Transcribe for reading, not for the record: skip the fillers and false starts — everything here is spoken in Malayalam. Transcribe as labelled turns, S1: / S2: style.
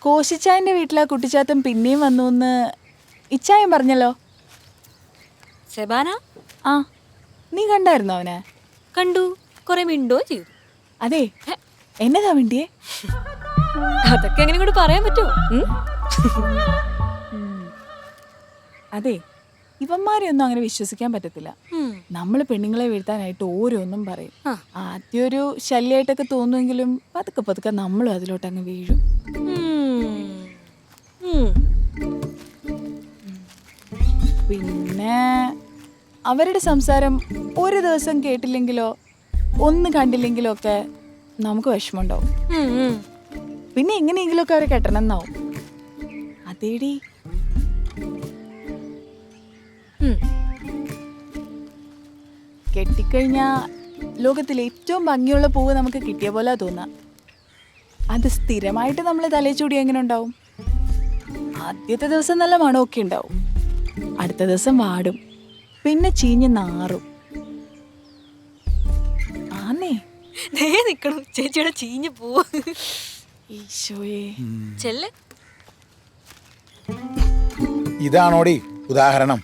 S1: കോശിച്ചായന്റെ വീട്ടിലാ കുട്ടിച്ചാത്തൻ പിന്നെയും വന്നു എന്ന് ഇച്ചായൻ പറഞ്ഞല്ലോ.
S2: സെബാന
S1: ആ, നീ കണ്ടായിരുന്നോ അവനെ?
S2: കണ്ടു, കുറെ മിണ്ടോ ചെയ്തു.
S1: അതെ, എന്നതാ വേണ്ടിയേ?
S2: അതൊക്കെ എങ്ങനെ കൂടെ പറയാൻ പറ്റുമോ?
S1: അതെ, ഇവന്മാരെ ഒന്നും അങ്ങനെ വിശ്വസിക്കാൻ പറ്റത്തില്ല. നമ്മൾ പെണ്ണുങ്ങളെ വീഴ്ത്താനായിട്ട് ഓരോന്നും പറയും. ആദ്യം ഒരു ശല്യമായിട്ടൊക്കെ തോന്നുമെങ്കിലും പതുക്കെ പതുക്കെ നമ്മളും അതിലോട്ട് അങ്ങ് വീഴും. പിന്നെ അവരുടെ സംസാരം ഒരു ദിവസം കേട്ടില്ലെങ്കിലോ ഒന്ന് കണ്ടില്ലെങ്കിലോ ഒക്കെ നമുക്ക് വിഷമമുണ്ടാവും. പിന്നെ എങ്ങനെയെങ്കിലുമൊക്കെ അവരെ കെട്ടണം എന്നാവും. അതേടി, കെട്ടിക്കഴിഞ്ഞാ ലോകത്തിലെ ഏറ്റവും ഭംഗിയുള്ള പൂവ് നമുക്ക് കിട്ടിയ പോലെ തോന്നാം. അത് സ്ഥിരമായിട്ട് നമ്മൾ തലയിൽ ചൂടി എങ്ങനെ ഉണ്ടാവും? ആദ്യത്തെ ദിവസം നല്ല മണമൊക്കെ ഉണ്ടാവും, അടുത്ത ദിവസം വാടും, പിന്നെ ചീഞ്ഞ് നാറും. ആന്നേ,
S2: നിക്കണു ചേച്ചിയുടെ ചീഞ്ഞു പോവാ.
S1: ഈശോയെ.
S2: ചെല്ല്.
S3: ഇതാണോടി ഉദാഹരണം?